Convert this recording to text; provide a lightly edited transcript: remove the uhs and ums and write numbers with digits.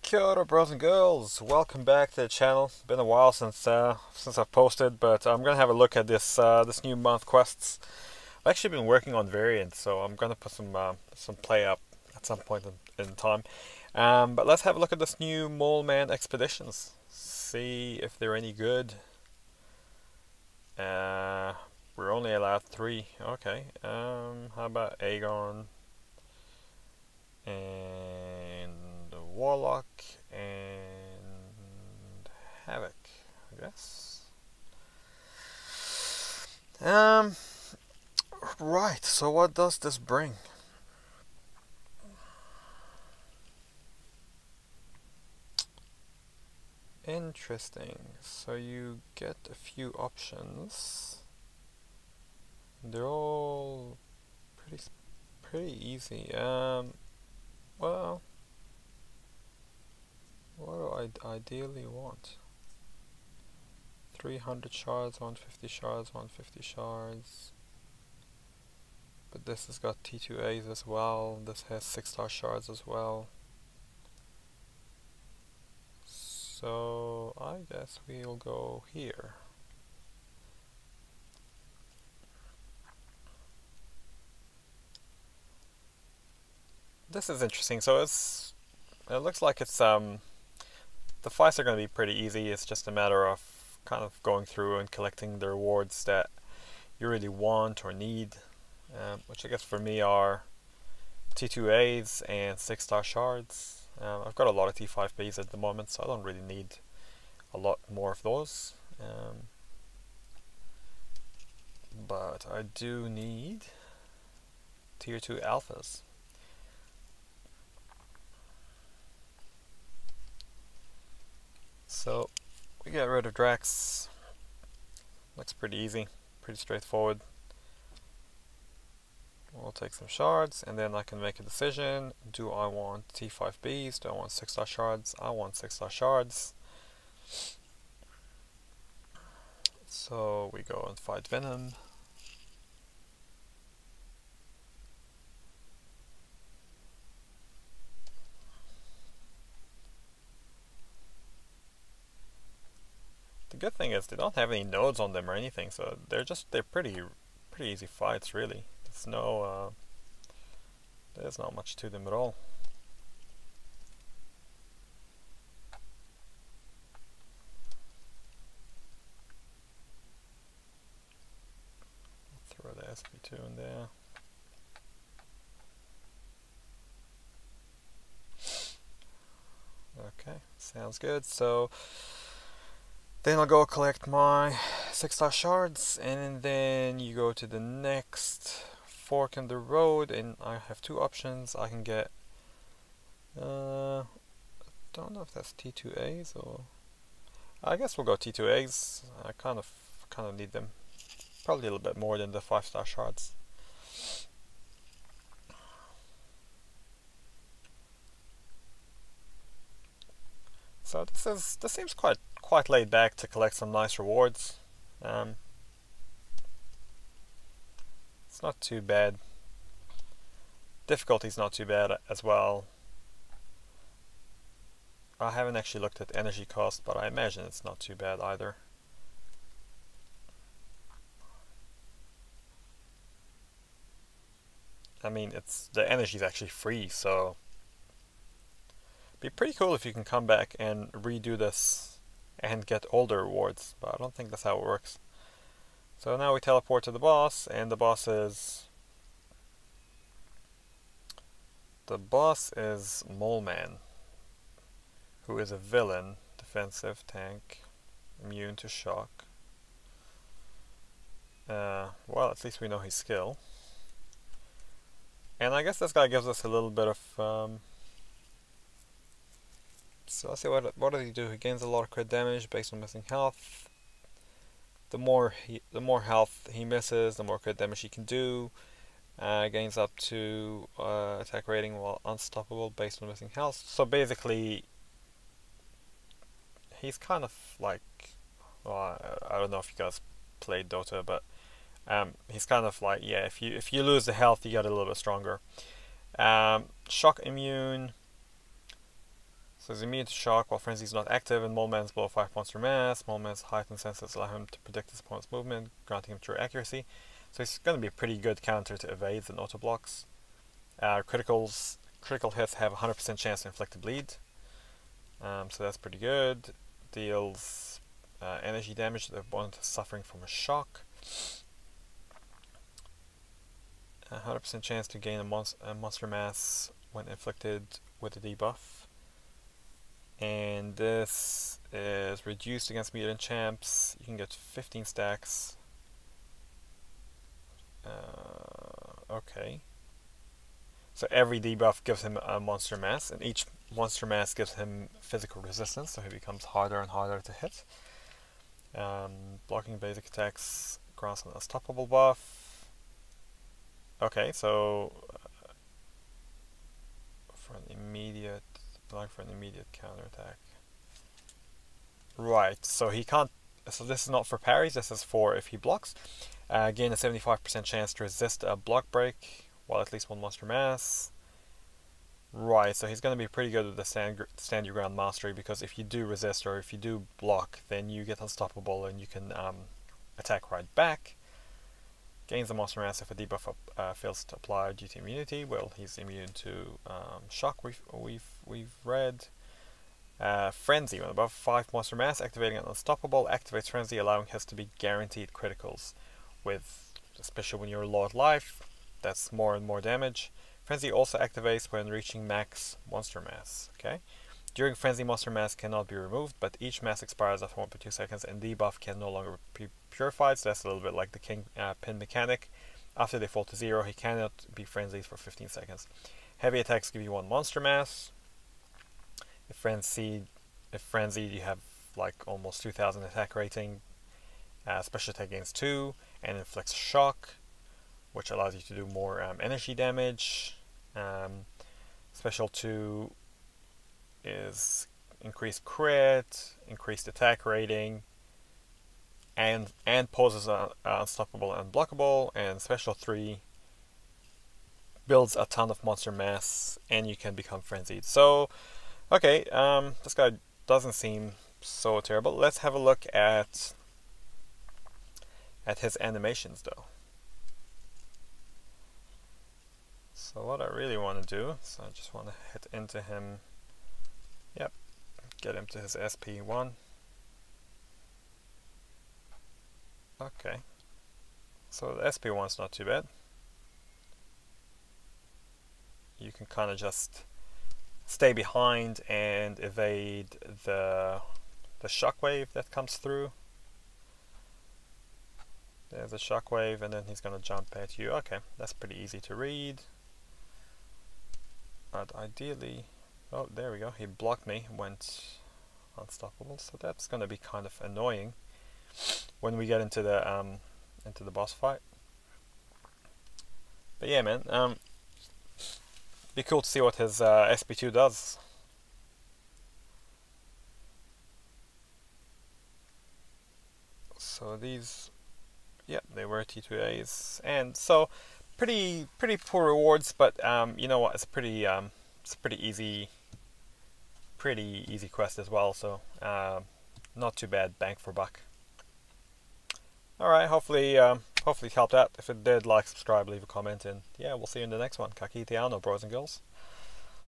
Kia ora, bros and girls. Welcome back to the channel. Been a while since I've posted, but I'm gonna have a look at this new month quests. I've actually been working on variants, so I'm gonna put some play up at some point in time. But let's have a look at this new Mole Man expeditions. See if they're any good. We're only allowed 3. Okay. How about Aegon and Warlock and Havoc, I guess. Right, so what does this bring? Interesting. So you get a few options. They're all pretty easy. Well, what do I ideally want? 300 shards, 150 shards, 150 shards. But this has got T2As as well. This has 6-star shards as well. So I guess we'll go here. This is interesting. So it looks like it's the fights are going to be pretty easy. It's just a matter of kind of going through and collecting the rewards that you really want or need, which I guess for me are T2As and 6-star shards. I've got a lot of T5Bs at the moment, so I don't really need a lot more of those. But I do need tier 2 alphas. So we get rid of Drax. Looks pretty easy, pretty straightforward. We'll take some shards and then I can make a decision. Do I want T5Bs? Do I want 6-star shards? I want 6-star shards. So we go and fight Venom. The good thing is they don't have any nodes on them or anything, so they're pretty easy fights really. There's not much to them at all. Throw the SP2 in there. Okay, sounds good. So then I'll go collect my 6-star shards, and then you go to the next fork in the road, and I have 2 options. I can get I don't know if that's T2As or I guess we'll go T2As. I kind of need them. Probably a little bit more than the 5-star shards. So this seems quite laid back to collect some nice rewards. It's not too bad. Difficulty's not too bad as well. I haven't actually looked at energy cost, but I imagine it's not too bad either. I mean, the energy's actually free, so it'd be pretty cool if you can come back and redo this and get older rewards, but I don't think that's how it works. So now we teleport to the boss, and the boss is Mole Man, who is a villain, defensive tank, immune to shock. Well, at least we know his skill. And I guess this guy gives us a little bit of so let's see what does he do. He gains a lot of crit damage based on missing health. The more health he misses, the more crit damage he can do. Gains up to attack rating while unstoppable based on missing health. So basically, he's kind of like, well, I don't know if you guys played Dota, but he's kind of like, yeah, if you lose the health, you get a little bit stronger. Shock immune. So he's immune to shock while Frenzy is not active, and Moleman's below 5 monster mass. Moleman's heightened senses allow him to predict his opponent's movement, granting him true accuracy. So he's going to be a pretty good counter to evades and auto blocks. Critical hits have a 100% chance to inflict a bleed. So that's pretty good. Deals energy damage to the opponent suffering from a shock. 100% chance to gain a monster mass when inflicted with a debuff. And this is reduced against mutant champs. You can get 15 stacks. Okay. So every debuff gives him a monster mass, and each monster mass gives him physical resistance, so he becomes harder and harder to hit. Blocking basic attacks grants an unstoppable buff. Okay, so for an immediate counterattack. Right, so he can't. So this is not for parries. This is for if he blocks. Gain a 75% chance to resist a block break while at least one monster mass. Right, so he's going to be pretty good with the stand your ground mastery, because if you do resist or if you do block, then you get unstoppable and you can attack right back. Gains a monster mass if a debuff fails to apply due to immunity. Well, he's immune to shock. We've read. Frenzy, when above 5 monster mass, activating an unstoppable, activates Frenzy, allowing his to be guaranteed criticals. With, especially when you're low at life, that's more and more damage. Frenzy also activates when reaching max monster mass. Okay. During Frenzy, monster mass cannot be removed, but each mass expires after 1.2 seconds, and debuff can no longer be purified. So that's a little bit like the King Pin mechanic. After they fall to 0, he cannot be frenzied for 15 seconds. Heavy attacks give you 1 monster mass. If frenzied, you have like almost 2000 attack rating. Special attack gains 2 and inflicts shock, which allows you to do more energy damage. Special 2 is increased crit, increased attack rating, and poses unstoppable and unblockable. And special 3 builds a ton of monster mass, and you can become frenzied. So, okay, this guy doesn't seem so terrible. Let's have a look at his animations, though. So what I really want to do, so I just want to hit into him. Yep, get him to his SP1. Okay, so the SP1's not too bad. You can kind of just stay behind and evade the shockwave that comes through. There's a shockwave, and then he's going to jump at you. Okay, that's pretty easy to read. But ideally, oh, there we go. He blocked me, went unstoppable. So that's going to be kind of annoying when we get into the boss fight. But yeah, man, be cool to see what his SP2 does. So these, yeah, they were T2As, and so pretty poor rewards, but you know what? It's pretty easy quest as well. So not too bad, bang for buck. All right, hopefully it helped out. If it did, like, subscribe, leave a comment, and yeah, we'll see you in the next one. Ka kite ano, bros and girls.